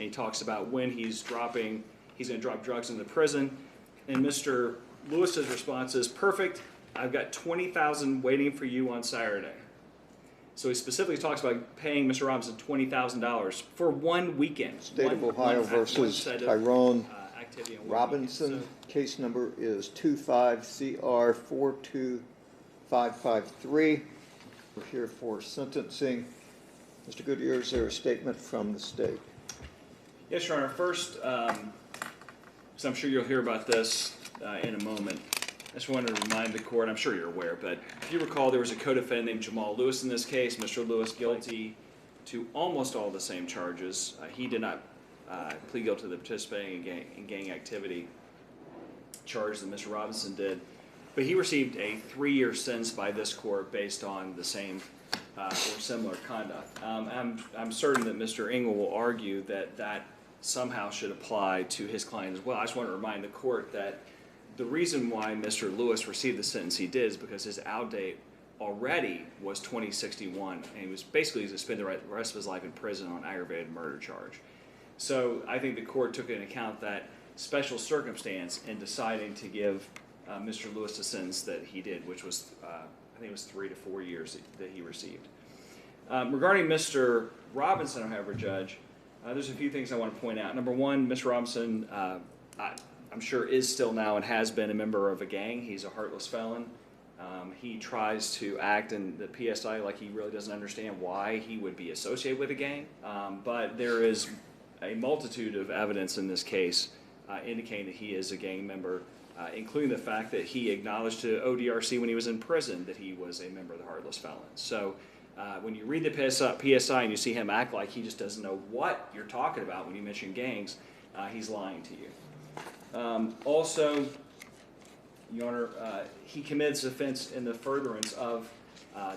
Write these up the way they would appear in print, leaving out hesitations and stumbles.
And he talks about when he's going to drop drugs into prison. And Mr. Lewis's response is, perfect, I've got $20,000 waiting for you on Saturday. So he specifically talks about paying Mr. Robinson $20,000 for 1 weekend. State of Ohio versus Tyrone Robinson. So, case number is 25CR42553. We're here for sentencing. Mr. Goodyear, is there a statement from the state? yes, Your Honor. First, so I'm sure you'll hear about this in a moment. I just wanted to remind the court, I'm sure you're aware, but if you recall, there was a co-defendant named Jamal Lewis in this case. Mr. Lewis guilty to almost all the same charges. He did not plead guilty to the participating in gang activity charge that Mr. Robinson did, but he received a 3-year sentence by this court based on the same or similar conduct. I'm certain that Mr. Engel will argue that that somehow should apply to his client as well. I just want to remind the court that the reason why Mr. Lewis received the sentence he did is because his out date already was 2061, and he was basically to spend the rest of his life in prison on aggravated murder charge. So I think the court took into account that special circumstance in deciding to give Mr. Lewis the sentence that he did, which was, I think it was 3 to 4 years that he received. Regarding Mr. Robinson, however, Judge, there's a few things I want to point out. Number one, Mr. Robinson, I'm sure is still now and has been a member of a gang. He's a heartless felon. He tries to act in the PSI like he really doesn't understand why he would be associated with a gang. But there is a multitude of evidence in this case indicating that he is a gang member, including the fact that he acknowledged to ODRC when he was in prison that he was a member of the heartless felons. So when you read the PSI and you see him act like he just doesn't know what you're talking about when you mention gangs, he's lying to you. Also, Your Honor, he commits offense in the furtherance of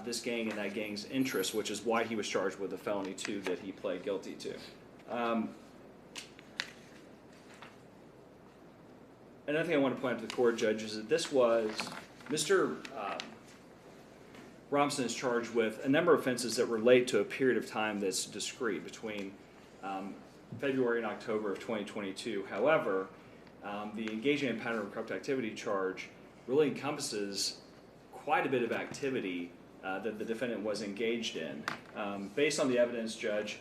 this gang and that gang's interest, which is why he was charged with a felony 2 that he pled guilty to. Another thing I want to point out to the court, Judge, is that this was Mr. Robinson is charged with a number of offenses that relate to a period of time that's discrete between February and October of 2022. However, the engaging in pattern of corrupt activity charge really encompasses quite a bit of activity that the defendant was engaged in. Based on the evidence, Judge,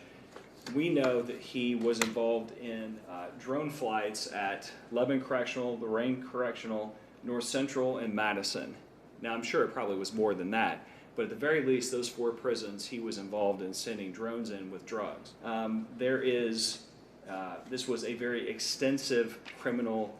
we know that he was involved in drone flights at Lebanon Correctional, Lorraine Correctional, North Central, and Madison. Now, I'm sure it probably was more than that, but at the very least, those 4 prisons, he was involved in sending drones in with drugs. This was a very extensive criminal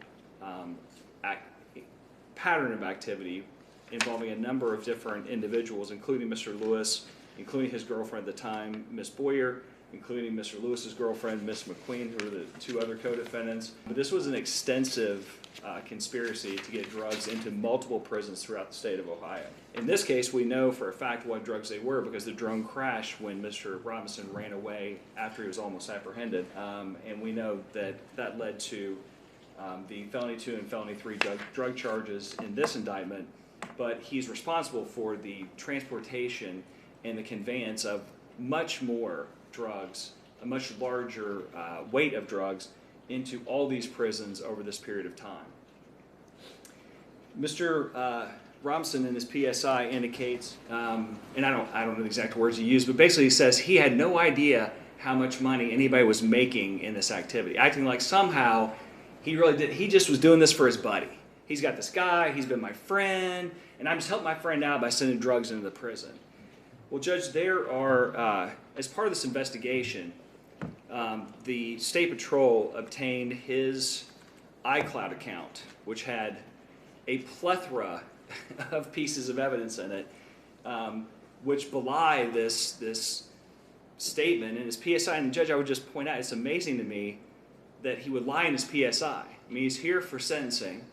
pattern of activity involving a number of different individuals, including Mr. Lewis, including his girlfriend at the time, Ms. Boyer, including Mr. Lewis's girlfriend, Ms. McQueen, who were the 2 other co-defendants. But this was an extensive conspiracy to get drugs into multiple prisons throughout the state of Ohio. In this case, we know for a fact what drugs they were because the drone crashed when Mr. Robinson ran away after he was almost apprehended. And we know that that led to the felony 2 and felony 3 drug charges in this indictment, but he's responsible for the transportation and the conveyance of much more drugs, a much larger weight of drugs into all these prisons over this period of time. Mr. Robinson in his PSI indicates, and I don't know the exact words he used, but basically he says he had no idea how much money anybody was making in this activity, acting like somehow he really did. He just was doing this for his buddy. He's got this guy, he's been my friend, and I'm just helping my friend out by sending drugs into the prison. Well, Judge, there are, as part of this investigation, the State Patrol obtained his iCloud account, which had a plethora of pieces of evidence in it, which belie this statement in his PSI. And Judge, I would just point out, it's amazing to me that he would lie in his PSI. I mean, he's here for sentencing.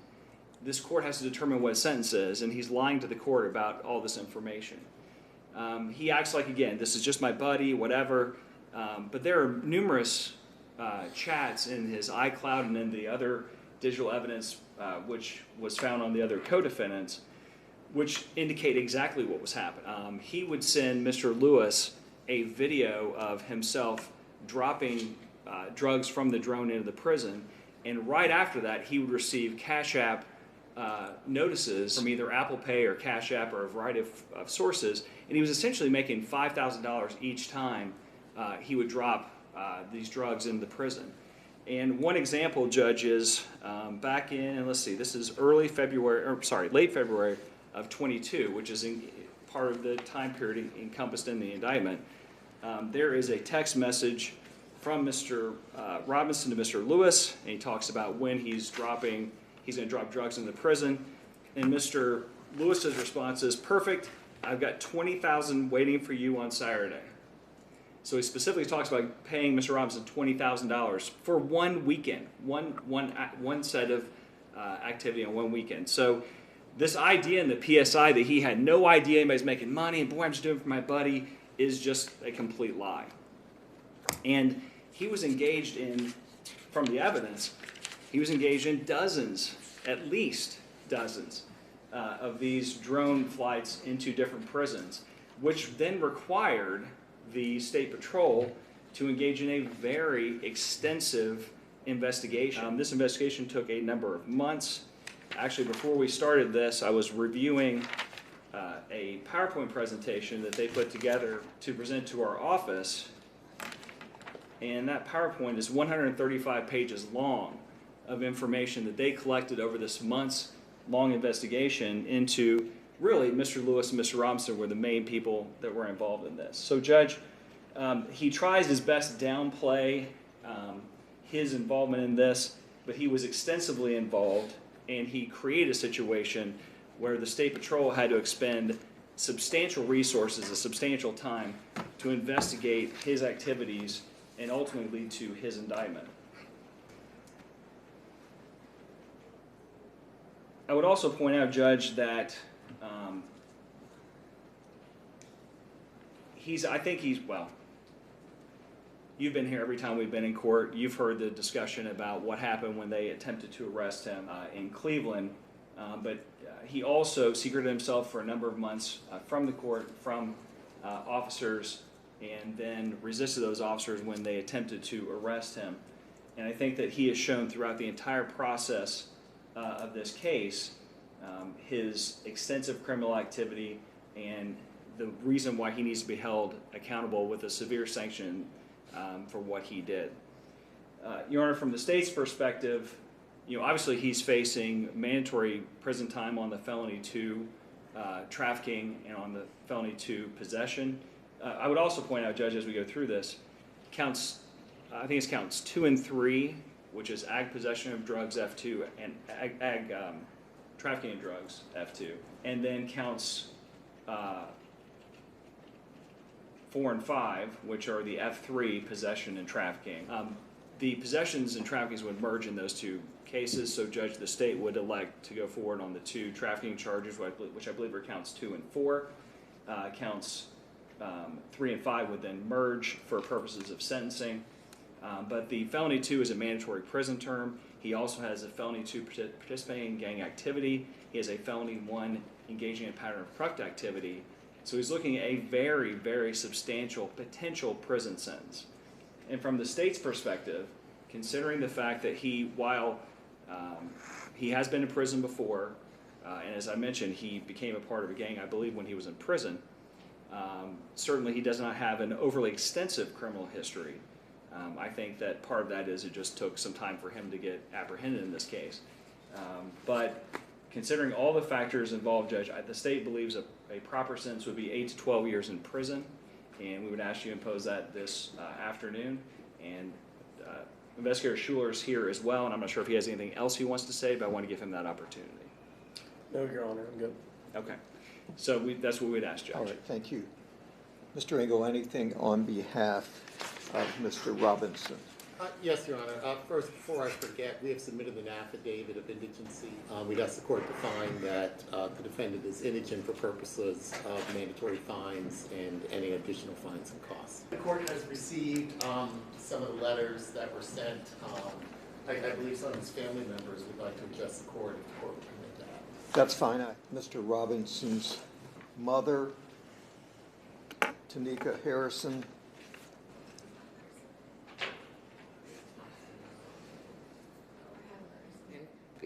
This court has to determine what his sentence is, and he's lying to the court about all this information. He acts like, again, this is just my buddy, whatever, but there are numerous chats in his iCloud and in the other digital evidence which was found on the other co-defendants, which indicate exactly what was happening. He would send Mr. Lewis a video of himself dropping drugs from the drone into the prison. And right after that, he would receive Cash App notices from either Apple Pay or Cash App or a variety of sources. And he was essentially making $5,000 each time he would drop these drugs into the prison. And one example, Judge, is back in, let's see, this is late February of 22, which is part of the time period encompassed in the indictment. There is a text message from Mr. Robinson to Mr. Lewis, and he talks about when he's going to drop drugs in the prison. And Mr. Lewis's response is, "Perfect, I've got $20,000 waiting for you on Saturday." So he specifically talks about paying Mr. Robinson $20,000 for one weekend, one set of activity on one weekend. So this idea in the PSI that he had no idea anybody's making money and boy, I'm just doing it for my buddy is just a complete lie. And he was engaged in, from the evidence, he was engaged in dozens, at least dozens, of these drone flights into different prisons, which then required the State Patrol to engage in a very extensive investigation. This investigation took a number of months. Actually, before we started this, I was reviewing a PowerPoint presentation that they put together to present to our office, and that PowerPoint is 135 pages long of information that they collected over this months-long investigation into really Mr. Lewis and Mr. Robinson were the main people that were involved in this. So Judge, he tries his best to downplay his involvement in this, but he was extensively involved, and he created a situation where the State Patrol had to expend substantial resources, a substantial time to investigate his activities and ultimately lead to his indictment. I would also point out, Judge, that you've been here every time we've been in court. You've heard the discussion about what happened when they attempted to arrest him in Cleveland, but he also secreted himself for a number of months from the court, from officers, and then resisted those officers when they attempted to arrest him. And I think that he has shown throughout the entire process of this case his extensive criminal activity and the reason why he needs to be held accountable with a severe sanction for what he did. Your Honor, from the state's perspective, obviously he's facing mandatory prison time on the felony 2 trafficking and on the felony 2 possession. I would also point out, Judge, as we go through this, I think it's counts 2 and 3, which is ag possession of drugs F2 and ag trafficking of drugs F2, and then counts 4 and 5, which are the F3 possession and trafficking. The possessions and traffickings would merge in those 2 cases, so Judge, the state would elect to go forward on the 2 trafficking charges, which I believe are counts 2 and 4. Counts 3 and 5 would then merge for purposes of sentencing. But the felony 2 is a mandatory prison term. He also has a felony 2 participating in gang activity. He has a felony 1 engaging in pattern of corrupt activity. So he's looking at a very, very substantial potential prison sentence. And from the state's perspective, considering the fact that while he has been in prison before, and as I mentioned, he became a part of a gang, I believe, when he was in prison, certainly he does not have an overly extensive criminal history. I think that part of that is it just took some time for him to get apprehended in this case. But considering all the factors involved, Judge, the state believes a proper sentence would be 8 to 12 years in prison, and we would ask you to impose that this afternoon. And Investigator Schuler is here as well, and I'm not sure if he has anything else he wants to say, but I want to give him that opportunity. No, Your Honor, I'm good. Okay. So that's what we'd ask, Judge. All right, thank you. Mr. Engel, anything on behalf of Mr. Robinson? Yes, Your Honor. First, before I forget, we have submitted an affidavit of indigency. We'd ask the court to find that the defendant is indigent for purposes of mandatory fines and any additional fines and costs. The court has received some of the letters that were sent. I believe some of his family members would like to address the court if the court would permit that. That's fine. Mr. Robinson's mother, Tanika Harrison,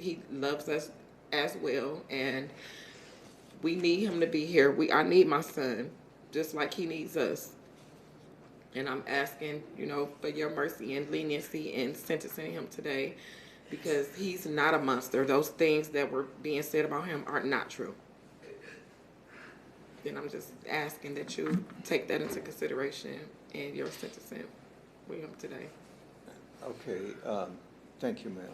he loves us as well, and we need him to be here. I need my son, just like he needs us. And I'm asking, for your mercy and leniency in sentencing him today, because he's not a monster. Those things that were being said about him are not true. And I'm just asking that you take that into consideration in your sentencing with him today. Okay, thank you, ma'am.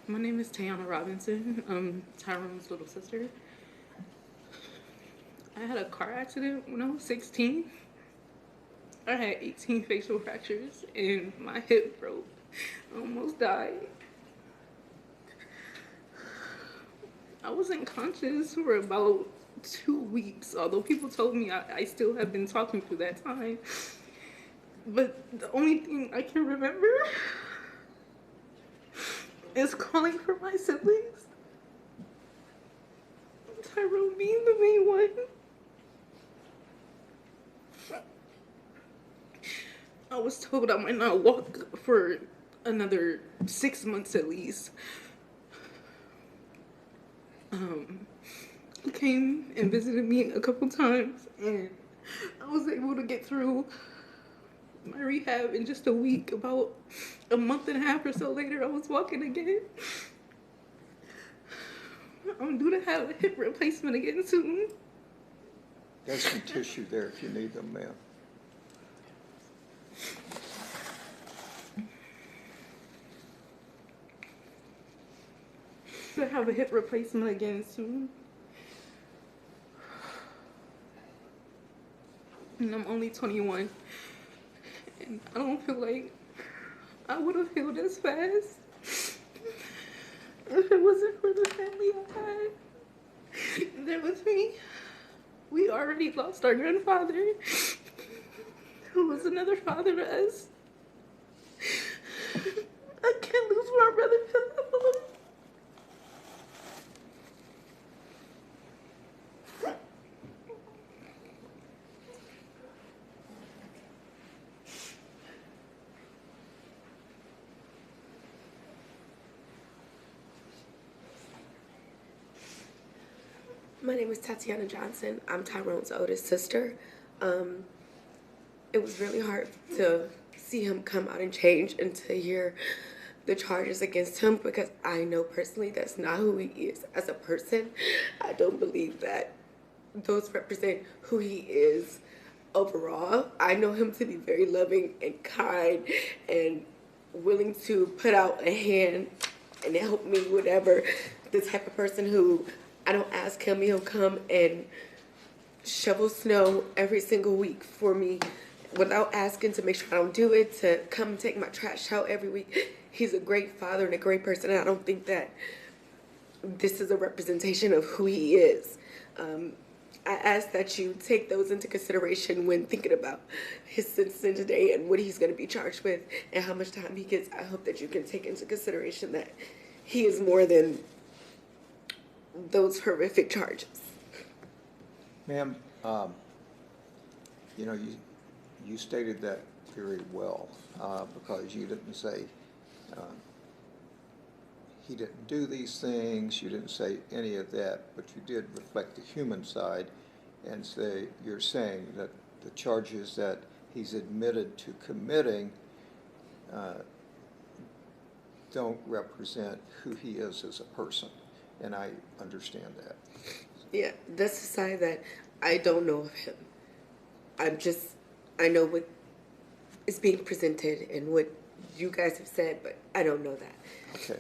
My name is Tayana Robinson. I'm Tyrone's little sister. I had a car accident when I was 16. I had 18 facial fractures and my hip broke. I almost died. I wasn't conscious for about 2 weeks, although people told me I still have been talking through that time. But the only thing I can remember is calling for my siblings. Tyrone being the main one. I was told I might not walk for another 6 months at least. He came and visited me a couple times, and I was able to get through my rehab in just a week. About a month and a half or so later, I was walking again. I'm due to have a hip replacement again soon. There's some tissue there if you need them, ma'am. To have a hip replacement again soon. And I'm only 21. And I don't feel like I would have healed as fast if it wasn't for the family I had there with me. We already lost our grandfather, who was another father to us. I can't lose my brother to that alone. My name is Tatiana Johnson. I'm Tyrone's oldest sister. It was really hard to see him come out and change and to hear the charges against him, because I know personally that's not who he is as a person. I don't believe that those represent who he is overall. I know him to be very loving and kind and willing to put out a hand and help me, whatever. The type of person who I don't ask him, he'll come and shovel snow every single week for me without asking, to make sure I don't do it, to come and take my trash out every week. He's a great father and a great person, and I don't think that this is a representation of who he is. I ask that you take those into consideration when thinking about his sentencing today and what he's going to be charged with and how much time he gets. I hope that you can take into consideration that he is more than those horrific charges. Ma'am, you stated that very well, because you didn't say he didn't do these things, you didn't say any of that, but you did reflect the human side and say, you're saying that the charges that he's admitted to committing don't represent who he is as a person, and I understand that. Yeah, that's the side that I don't know of him. I know what is being presented and what you guys have said, but I don't know that. Okay.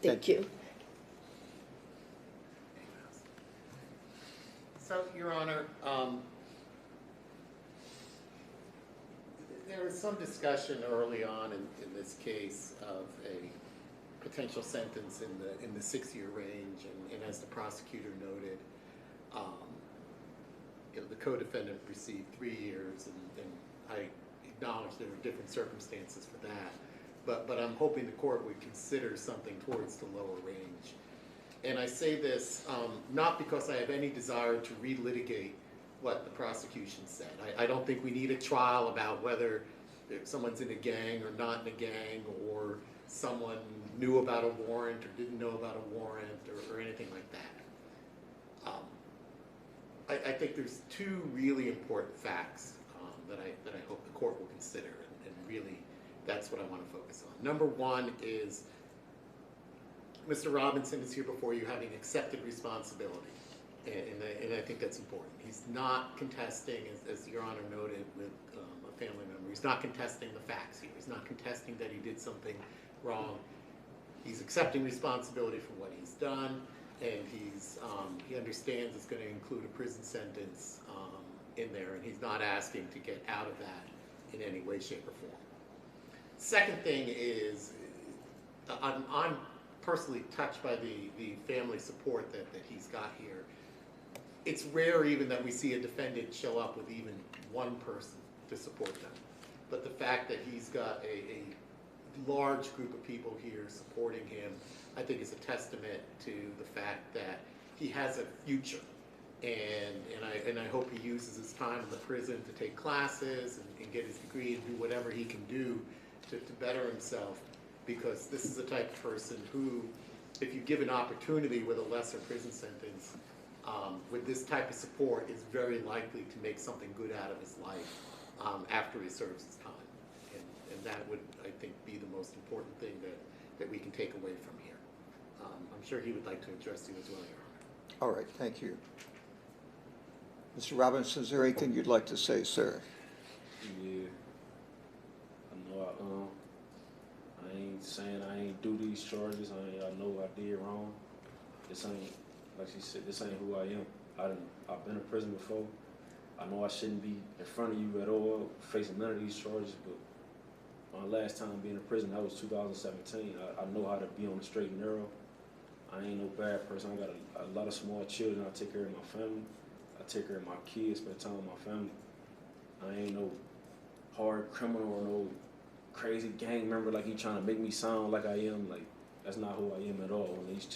Thank you. So, Your Honor, there was some discussion early on in this case of a potential sentence in the 6-year range, and as the prosecutor noted, the co-defendant received 3 years, and I acknowledge there were different circumstances for that, but I'm hoping the court would consider something towards the lower range. And I say this not because I have any desire to relitigate what the prosecution said. I don't think we need a trial about whether someone's in a gang or not in a gang, or someone knew about a warrant or didn't know about a warrant, or anything like that. I think there's two really important facts that I hope the court will consider, and really that's what I want to focus on. Number one is Mr. Robinson is here before you having accepted responsibility, and I think that's important. He's not contesting, as Your Honor noted with a family member, he's not contesting the facts here. He's not contesting that he did something wrong. He's accepting responsibility for what he's done, and he understands it's going to include a prison sentence in there, and he's not asking to get out of that in any way, shape, or form. Second thing is, I'm personally touched by the family support that he's got here. It's rare even that we see a defendant show up with even one person to support them. But the fact that he's got a large group of people here supporting him, I think is a testament to the fact that he has a future. And I hope he uses his time in the prison to take classes and get his degree and do whatever he can do to better himself, because this is the type of person who, if you give an opportunity with a lesser prison sentence, with this type of support, is very likely to make something good out of his life after he serves his time. And that would, I think, be the most important thing that we can take away from here. I'm sure he would like to address you as well, Your Honor. All right, thank you. Mr. Robinson, is there anything you'd like to say, sir? Yeah, I know I ain't saying I ain't do these charges. I know I did wrong. This ain't, like she said, this ain't who I am. I've been in prison before. I know I shouldn't be in front of you at all, facing none of these charges, but my last time being in prison, that was 2017. I know how to be on the straight and narrow. I ain't no bad person. I got a lot of small children. I take care of my family. I take care of my kids, spend time with my family. I ain't no hard criminal or no crazy gang member like he trying to make me sound like I am. Like, that's not who I am at all. When these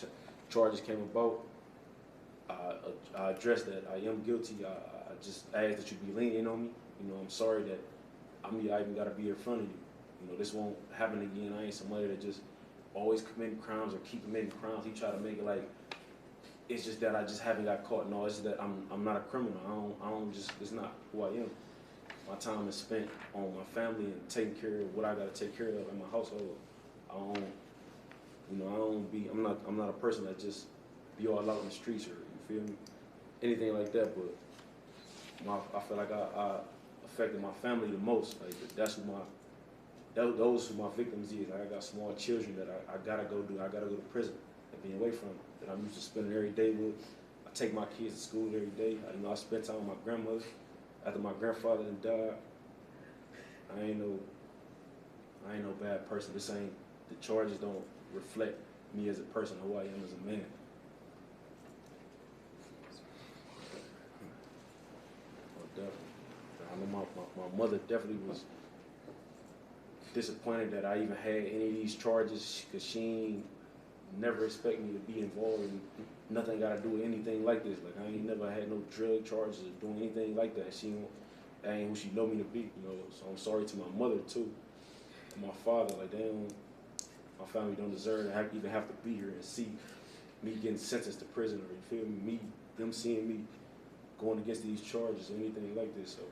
charges came about, I addressed that I am guilty. I just ask that you be lenient on me. You know, I'm sorry that I even got to be in front of you. You know, this won't happen again. I ain't somebody that just always committing crimes or keep committing crimes. He try to make it like it's just that I just haven't got caught. No, it's just that I'm not a criminal. I don't just, it's not who I am. My time is spent on my family and taking care of what I got to take care of in my household. I'm not a person that just be all out in the streets, or you feel me, anything like that. But I feel like I affected my family the most. Like those who my victims is. Like, I got small children that I gotta go do. I gotta go to prison and be away from them, that I'm used to spending every day with. I take my kids to school every day. I spend time with my grandmother after my grandfather had died. I ain't no bad person. The charges don't reflect me as a person, who I am as a man. Oh, definitely. I know my mother definitely was disappointed that I even had any of these charges, because she never expect me to be involved in nothing got to do with anything like this. Like, I ain't never had no drug charges or doing anything like that. That ain't who she know me to be, you know. So I'm sorry to my mother too, and my father. Like, my family don't deserve to even have to be here and see me getting sentenced to prison, or you feel me, them seeing me going against these charges or anything like this. So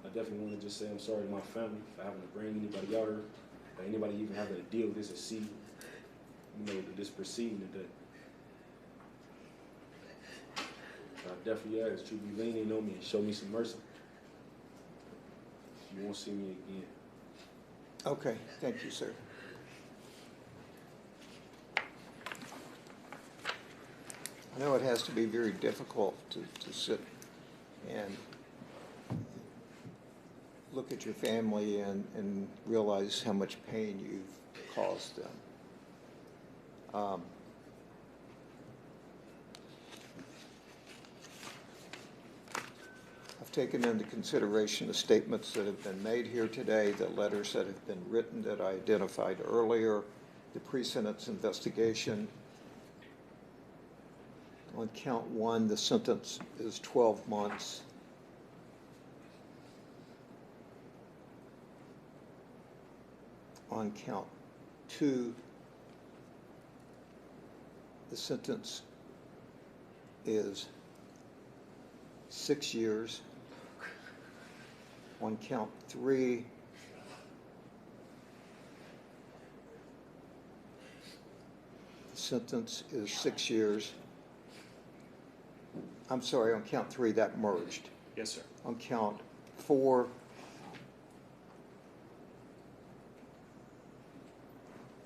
I definitely want to just say I'm sorry to my family for having to bring anybody out here, or anybody even having to deal with this and see, this proceeding today. So I definitely ask that you be lenient on me and show me some mercy. You won't see me again. Okay, thank you, sir. I know it has to be very difficult to sit and look at your family and realize how much pain you've caused them. I've taken into consideration the statements that have been made here today, the letters that have been written that I identified earlier, the pre-sentence investigation, On count one, the sentence is 12 months. On count two, the sentence is 6 years. On count three, the sentence is 6 years. I'm sorry, on count three, that merged. Yes, sir. On count four,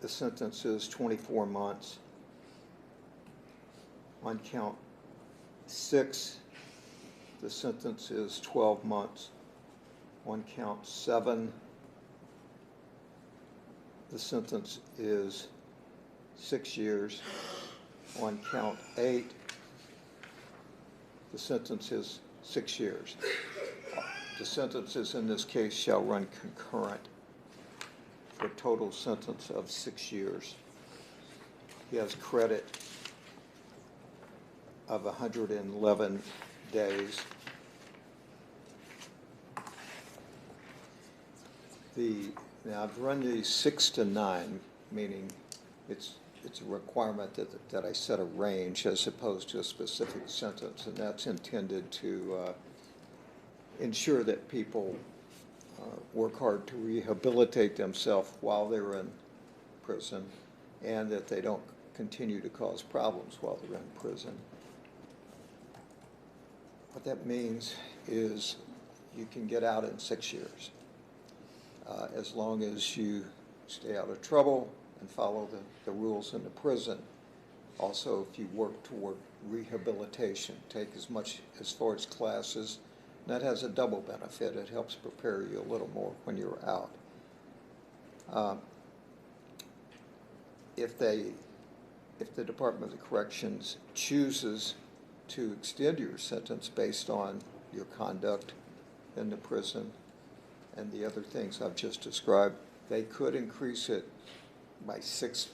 the sentence is 24 months. On count six, the sentence is 12 months. On count seven, the sentence is 6 years. On count eight, the sentence is 6 years. The sentences in this case shall run concurrent for a total sentence of 6 years. He has credit of 111 days. Now I've run these 6 to 9, meaning it's a requirement that I set a range as opposed to a specific sentence, and that's intended to ensure that people work hard to rehabilitate themselves while they're in prison, and that they don't continue to cause problems while they're in prison. What that means is you can get out in 6 years, as long as you stay out of trouble and follow the rules in the prison. Also, if you work toward rehabilitation, take as far as classes, that has a double benefit. It helps prepare you a little more when you're out. If the Department of Corrections chooses to extend your sentence based on your conduct in the prison and the other things I've just described, they could increase it by 6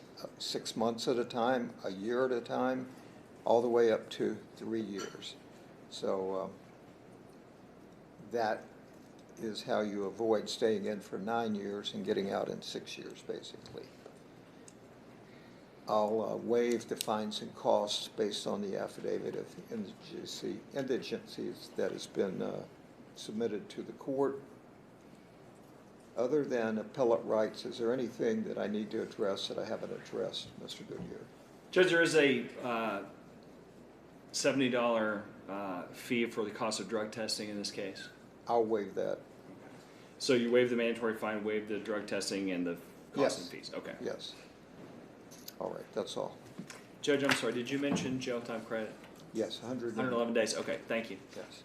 months at a time, a year at a time, all the way up to 3 years. So that is how you avoid staying in for 9 years and getting out in 6 years, basically. I'll waive the fines and costs based on the affidavit of indigencies that has been submitted to the court. Other than appellate rights, is there anything that I need to address that I haven't addressed, Mr. Goodyear? Judge, there is a $70 fee for the cost of drug testing in this case. I'll waive that. So you waive the mandatory fine, waive the drug testing, and the costs and fees. Okay. Yes. All right, that's all. Judge, I'm sorry, did you mention jail time credit? Yes, 111 days. Okay, thank you. Yes.